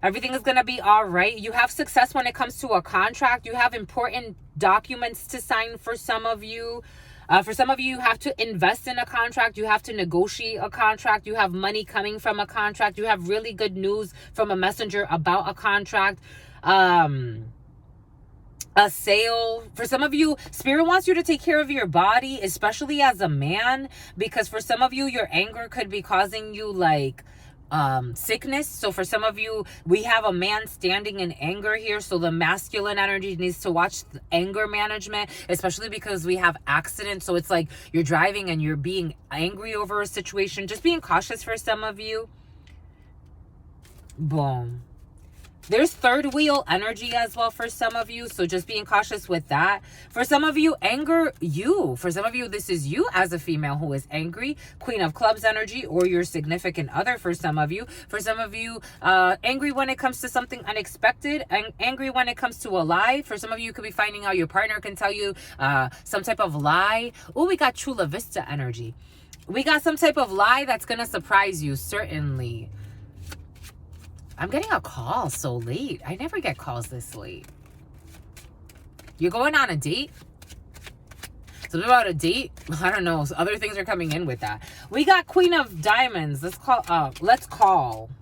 Everything is going to be all right. You have success when it comes to a contract. You have important documents to sign for some of you. For some of you, you have to invest in a contract. You have to negotiate a contract. You have money coming from a contract. You have really good news from a messenger about a contract. A sale. For some of you, spirit wants you to take care of your body, especially as a man, because for some of you, your anger could be causing you like sickness. So for some of you, we have a man standing in anger here, so the masculine energy needs to watch the anger management, especially because we have accidents. So it's like you're driving and you're being angry over a situation. Just being cautious for some of you. Boom. There's third wheel energy as well for some of you, so just being cautious with that. For some of you, anger you. For some of you, this is you as a female who is angry. Queen of Clubs energy, or your significant other for some of you. For some of you, angry when it comes to something unexpected, and angry when it comes to a lie. For some of you, you could be finding out your partner can tell you some type of lie. Oh, we got Chula Vista energy. We got some type of lie that's going to surprise you, certainly. I'm getting a call so late. I never get calls this late. You're going on a date? Something about a date? I don't know. Other things are coming in with that. We got Queen of Diamonds. Let's call.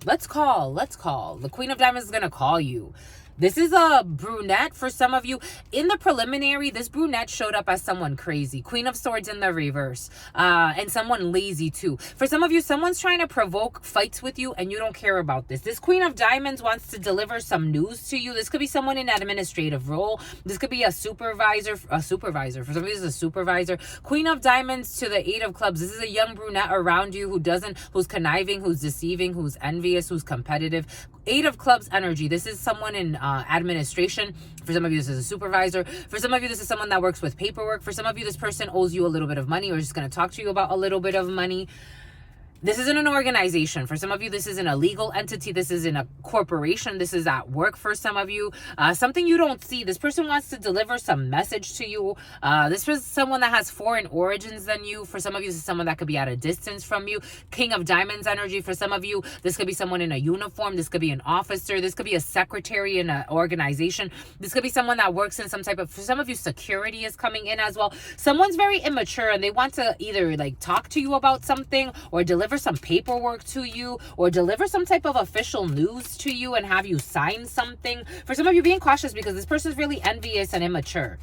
The Queen of Diamonds is going to call you. This is a brunette for some of you. In the preliminary, this brunette showed up as someone crazy. Queen of Swords in the reverse. And someone lazy too. For some of you, someone's trying to provoke fights with you and you don't care about this. This Queen of Diamonds wants to deliver some news to you. This could be someone in an administrative role. This could be a supervisor. For some of you, this is a supervisor. Queen of Diamonds to the 8 of Clubs. This is a young brunette around you who's conniving, who's deceiving, who's envious, who's competitive. 8 of Clubs energy. This is someone in administration. For some of you, this is a supervisor. For some of you, this is someone that works with paperwork. For some of you, this person owes you a little bit of money, or is just going to talk to you about a little bit of money. This isn't an organization. For some of you, this isn't a legal entity. This isn't a corporation. This is at work for some of you. Something you don't see. This person wants to deliver some message to you. This is someone that has foreign origins than you. For some of you, this is someone that could be at a distance from you. King of Diamonds energy. For some of you, this could be someone in a uniform. This could be an officer. This could be a secretary in an organization. This could be someone that works in some type of, for some of you, security is coming in as well. Someone's very immature and they want to either like talk to you about something, or deliver some paperwork to you, or deliver some type of official news to you and have you sign something. For some of you, being cautious because this person is really envious and immature.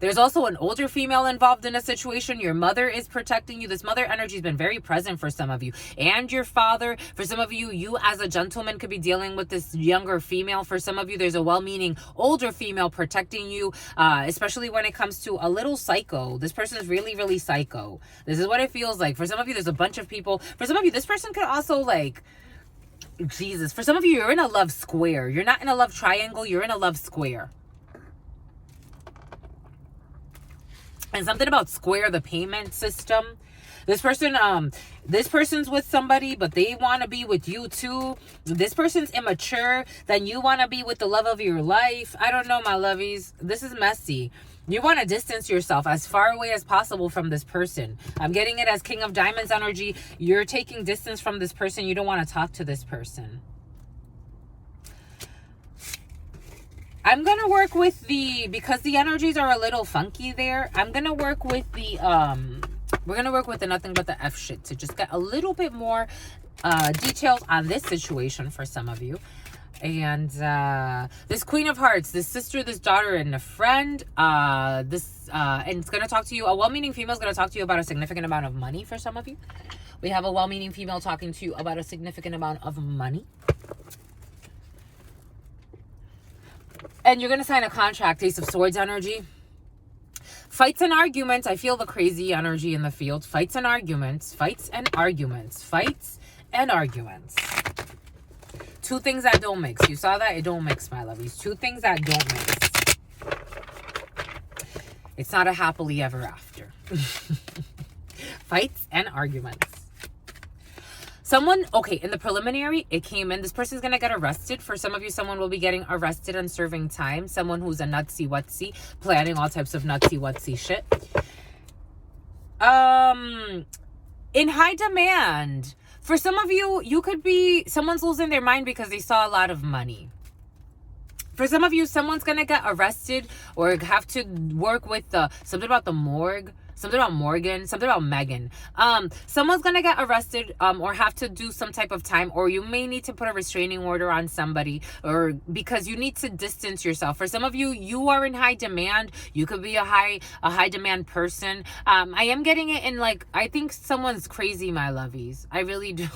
There's also an older female involved in a situation. Your mother is protecting you. This mother energy has been very present for some of you. And your father. For some of you, you as a gentleman could be dealing with this younger female. For some of you, there's a well-meaning older female protecting you, especially when it comes to a little psycho. This person is really, really psycho. This is what it feels like. For some of you, there's a bunch of people. For some of you, this person could also like... Jesus. For some of you, you're in a love square. You're not in a love triangle. You're in a love square. And something about square, the payment system. This person's with somebody, but they want to be with you too. This person's immature. Then you want to be with the love of your life. I don't know, my lovies. This is messy. You want to distance yourself as far away as possible from this person. I'm getting it as King of Diamonds energy. You're taking distance from this person. You don't want to talk to this person. I'm going to work with because the energies are a little funky there, I'm going to work with we're going to work with the nothing but the F shit to just get a little bit more details on this situation for some of you. And this Queen of Hearts, this sister, this daughter, and a friend, and it's going to talk to you. A well-meaning female is going to talk to you about a significant amount of money for some of you. We have a well-meaning female talking to you about a significant amount of money. And you're going to sign a contract, Ace of Swords energy. Fights and arguments. I feel the crazy energy in the field. Fights and arguments. Fights and arguments. Fights and arguments. Two things that don't mix. You saw that? It don't mix, my lovies. Two things that don't mix. It's not a happily ever after. Fights and arguments. Someone, okay, in the preliminary, it came in. This person's going to get arrested. For some of you, someone will be getting arrested and serving time. Someone who's a nutsy-wutsy, planning all types of nutsy-wutsy shit. In high demand. For some of you, you could be, someone's losing their mind because they saw a lot of money. For some of you, someone's going to get arrested or have to work with something about the morgue. Something about Morgan, something about Megan. Someone's going to get arrested or have to do some type of time, or you may need to put a restraining order on somebody, or because you need to distance yourself. For some of you, you are in high demand. You could be a high demand person. I am getting it in like, I think someone's crazy, my lovies. I really do.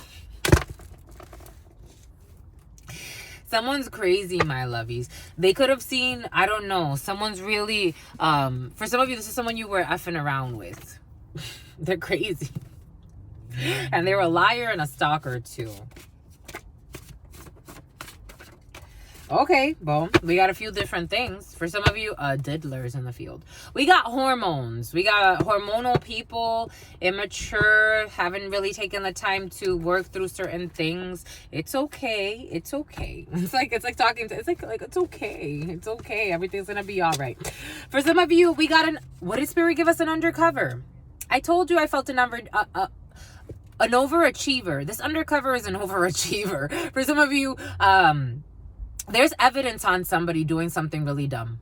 Someone's crazy, my lovies. They could have seen, I don't know, someone's really, for some of you, this is someone you were effing around with. They're crazy. And they're a liar and a stalker, too. Okay, boom. We got a few different things. For some of you, diddlers in the field. We got hormones. We got hormonal people, immature, haven't really taken the time to work through certain things. It's okay. It's okay. It's like talking to, it's like it's okay. It's okay. Everything's gonna be all right. For some of you, we got what did Spirit give us? An undercover. I told you I felt an overachiever. This undercover is an overachiever. For some of you, there's evidence on somebody doing something really dumb.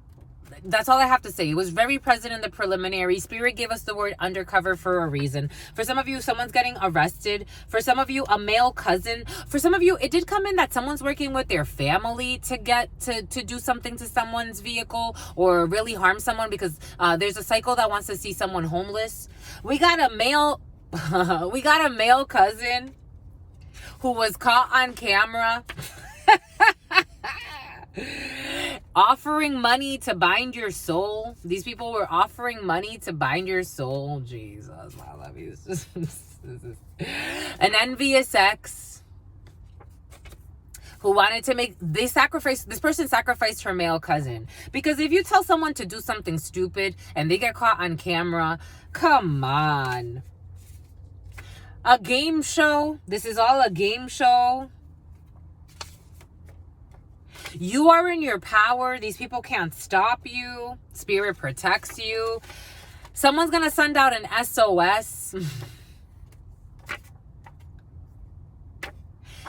That's all I have to say. It was very present in the preliminary. Spirit gave us the word undercover for a reason. For some of you, someone's getting arrested. For some of you, a male cousin. For some of you, it did come in that someone's working with their family to get to do something to someone's vehicle or really harm someone because there's a cycle that wants to see someone homeless. We got a male cousin who was caught on camera offering money to bind your soul. These people were offering money to bind your soul. Jesus, I love you. This is an envious ex who wanted to make, this person sacrificed her male cousin. Because if you tell someone to do something stupid and they get caught on camera, come on. A game show. This is all a game show. You are in your power. These people can't stop you. Spirit protects you. Someone's going to send out an SOS.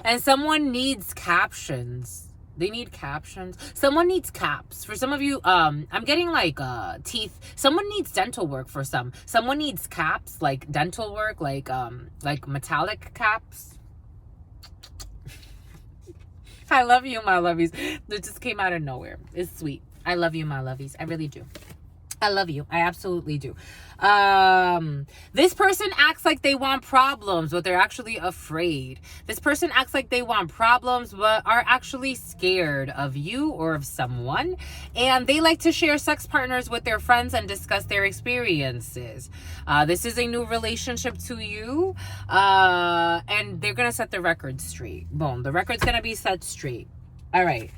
And someone needs captions. They need captions. Someone needs caps. For some of you, I'm getting like teeth. Someone needs dental work for some. Someone needs caps, like dental work, like metallic caps. I love you, my lovies. It just came out of nowhere. It's sweet. I love you, my lovies. I really do. I love you. I absolutely do. This person acts like they want problems, but they're actually afraid. This person acts like they want problems, but are actually scared of you or of someone. And they like to share sex partners with their friends and discuss their experiences. This is a new relationship to you. And they're going to set the record straight. Boom. The record's going to be set straight. All right.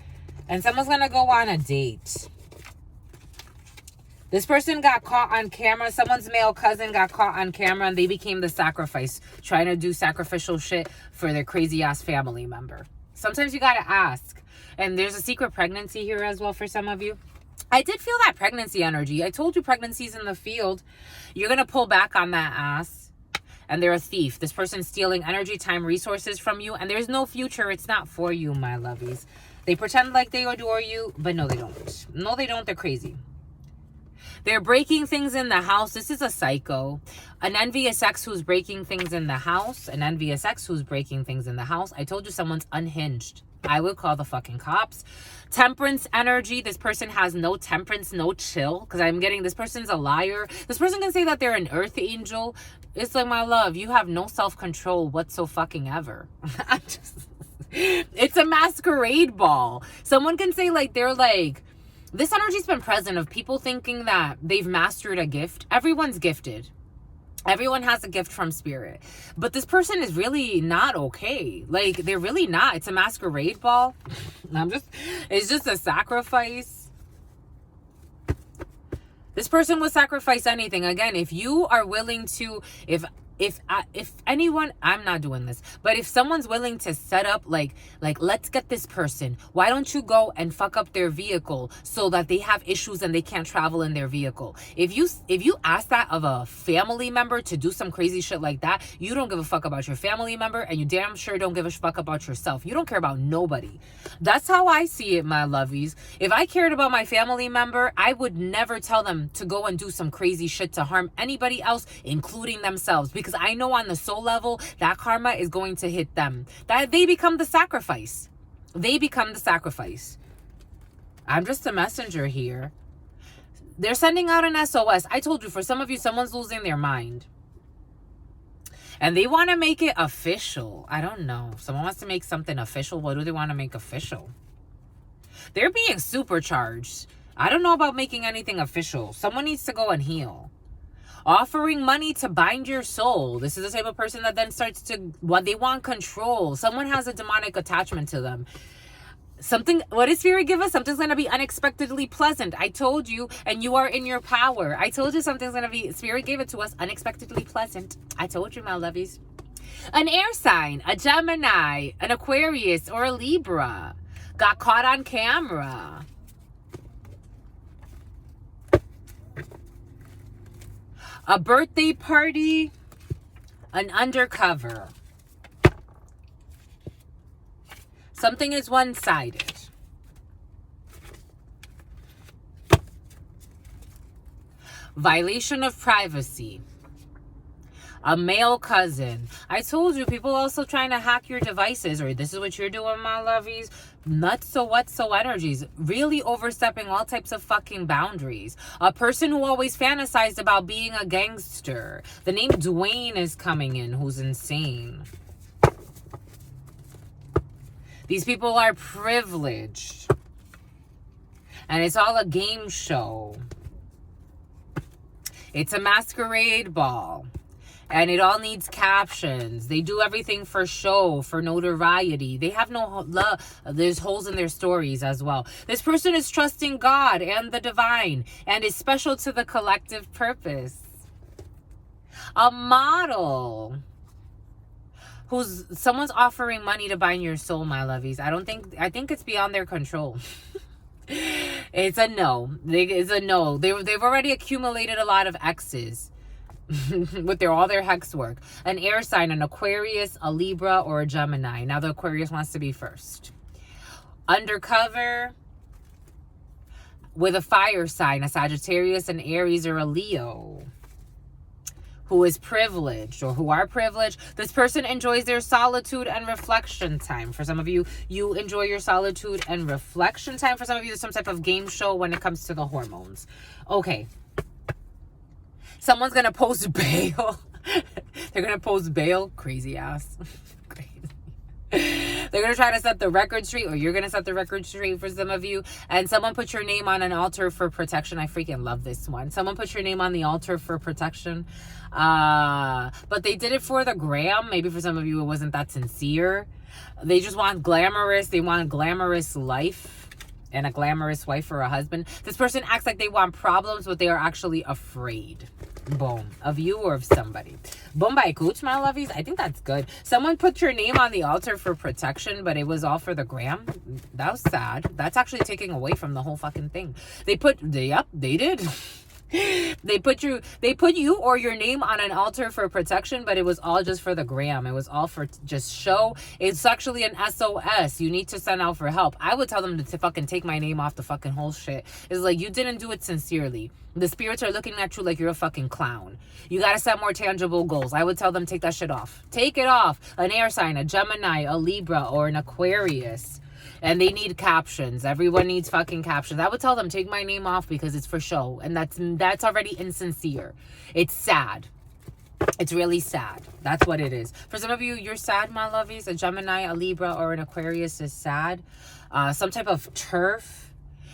And someone's going to go on a date. This person got caught on camera. Someone's male cousin got caught on camera and they became the sacrifice, trying to do sacrificial shit for their crazy ass family member. Sometimes you got to ask. And there's a secret pregnancy here as well for some of you. I did feel that pregnancy energy. I told you pregnancy's in the field. You're going to pull back on that ass. And they're a thief. This person's stealing energy, time, resources from you. And there's no future. It's not for you, my lovies. They pretend like they adore you, but no, they don't. No, they don't. They're crazy. They're breaking things in the house. This is a psycho. An envious ex who's breaking things in the house. An envious ex who's breaking things in the house. I told you someone's unhinged. I would call the fucking cops. Temperance energy. This person has no temperance, no chill. Because I'm getting this person's a liar. This person can say that they're an earth angel. It's like, my love, you have no self-control whatsoever. It's a masquerade ball. Someone can say like they're like, this energy's been present of people thinking that they've mastered a gift. Everyone's gifted. Everyone has a gift from spirit. But this person is really not okay. Like, they're really not. It's a masquerade ball. It's just a sacrifice. This person would sacrifice anything. Again, if you are willing to, if anyone, I'm not doing this, but if someone's willing to set up like let's get this person, why don't you go and fuck up their vehicle so that they have issues and they can't travel in their vehicle? If you ask that of a family member to do some crazy shit like that, you don't give a fuck about your family member, and you damn sure don't give a fuck about yourself. You don't care about nobody. That's how I see it, my lovies. If I cared about my family member, I would never tell them to go and do some crazy shit to harm anybody else, including themselves, because I know on the soul level that karma is going to hit them. That they become the sacrifice. They become the sacrifice. I'm just a messenger here. They're sending out an SOS. I told you, for some of you, someone's losing their mind. And they want to make it official. I don't know. Someone wants to make something official. What do they want to make official? They're being supercharged. I don't know about making anything official. Someone needs to go and heal. Offering money to bind your soul. This is the type of person that then starts to, what they want control. Someone has a demonic attachment to them. Something, what does Spirit give us? Something's going to be unexpectedly pleasant. I told you, and you are in your power. I told you something's going to be, Spirit gave it to us, unexpectedly pleasant. I told you, my lovies. An air sign, a Gemini, an Aquarius, or a Libra got caught on camera. A birthday party, an undercover. Something is one-sided. Violation of privacy. A male cousin. I told you, people also trying to hack your devices, or this is what you're doing, my lovies. Nuts so what so energies. Really overstepping all types of fucking boundaries. A person who always fantasized about being a gangster. The name Dwayne is coming in, who's insane. These people are privileged. And it's all a game show. It's a masquerade ball. And it all needs captions. They do everything for show, for notoriety. They have no love. There's holes in their stories as well. This person is trusting God and the divine and is special to the collective purpose. A model someone's offering money to bind your soul, my lovies. I think it's beyond their control. It's a no. It's a no. They've already accumulated a lot of X's. With all their hex work. An air sign, an Aquarius, a Libra, or a Gemini. Now the Aquarius wants to be first. Undercover with a fire sign, a Sagittarius, an Aries, or a Leo. Who is privileged, or who are privileged. This person enjoys their solitude and reflection time. For some of you, you enjoy your solitude and reflection time. For some of you, there's some type of game show when it comes to the hormones. Okay. Someone's gonna post bail. They're gonna post bail. Crazy ass. They're gonna try to set the record straight, or you're gonna set the record straight for some of you. And someone put your name on an altar for protection. I freaking love this one. Someone put your name on the altar for protection. But they did it for the gram. Maybe for some of you it wasn't that sincere. They just want glamorous. They want a glamorous life and a glamorous wife or a husband. This person acts like they want problems, but they are actually afraid. Boom. Of you or of somebody. Boom by cooch, my lovies. I think that's good. Someone put your name on the altar for protection, but it was all for the gram. That was sad. That's actually taking away from the whole fucking thing. Yep, they did. They put you or your name on an altar for protection, but it was all just for the gram. It was all for just show. It's actually an SOS. You need to send out for help. I would tell them to fucking take my name off the fucking whole shit. It's like, you didn't do it sincerely. The spirits are looking at you like you're a fucking clown. You gotta set more tangible goals. I would tell them, take that shit off. Take it off. An air sign, a Gemini, a Libra, or an Aquarius. And they need captions. Everyone needs fucking captions. I would tell them, take my name off because it's for show. And that's already insincere. It's sad. It's really sad. That's what it is. For some of you, you're sad, my lovies. A Gemini, a Libra, or an Aquarius is sad. Some type of turf.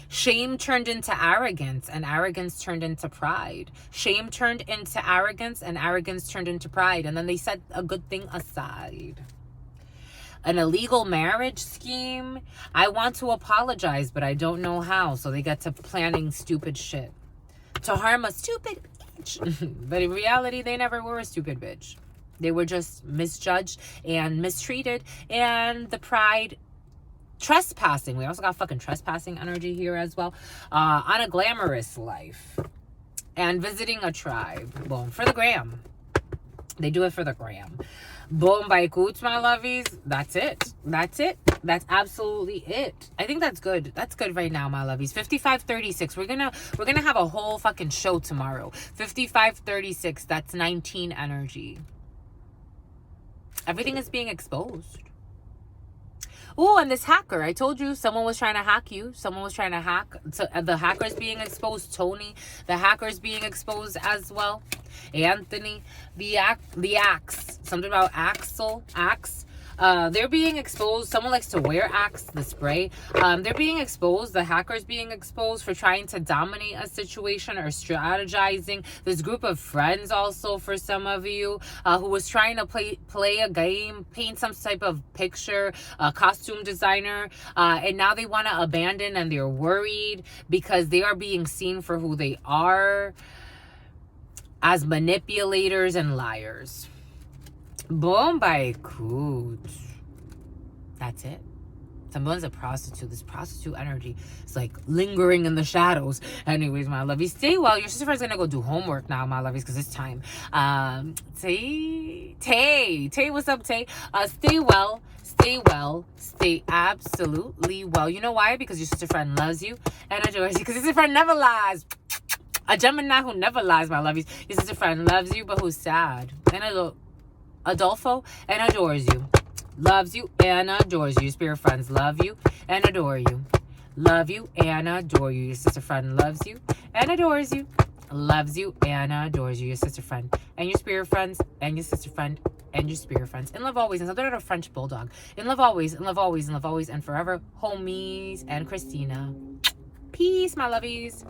Shame turned into arrogance, and arrogance turned into pride. Shame turned into arrogance, and arrogance turned into pride. And then they set a good thing aside. An illegal marriage scheme. I want to apologize, but I don't know how. So they get to planning stupid shit to harm a stupid bitch. But in reality, they never were a stupid bitch. They were just misjudged and mistreated. And the pride, trespassing. We also got fucking trespassing energy here as well. On a glamorous life. And visiting a tribe. Boom. For the gram. They do it for the gram. Boom by coots, my lovies. That's it. That's it. That's absolutely it. I think that's good. That's good right now, my lovies. 5536. We're gonna have a whole fucking show tomorrow. 5536. That's 19 energy. Everything is being exposed. Oh, and this hacker. I told you someone was trying to hack you. Someone was trying to hack. So the hacker's being exposed. Tony, the hacker's being exposed as well. Anthony, the axe. Something about axe. They're being exposed. Someone likes to wear Axe, the spray. They're being exposed. The hacker's being exposed for trying to dominate a situation or strategizing. This group of friends also for some of you who was trying to play a game, paint some type of picture, a costume designer, and now they want to abandon and they're worried because they are being seen for who they are as manipulators and liars. Boom by cooch. That's it. Someone's a prostitute. This prostitute energy is like lingering in the shadows. Anyways, my lovies, stay well. Your sister friend's gonna go do homework now, my lovies, because it's time. Tay, what's up, Tay? Stay well. Stay absolutely well. You know why? Because your sister friend loves you and adores you. Because your sister friend never lies. A Gemini who never lies, my lovies. Your sister friend loves you, but who's sad. And Adolfo and adores you. Loves you and adores you. Your spirit friends love you and adore you. Love you and adore you. Your sister friend loves you and adores you. Loves you and adores you. Your sister friend and your spirit friends and your sister friend and your spirit friends. In love always. And something about a French bulldog. In love always. In love always. In love always. And forever. Homies and Christina. Peace, my lovies.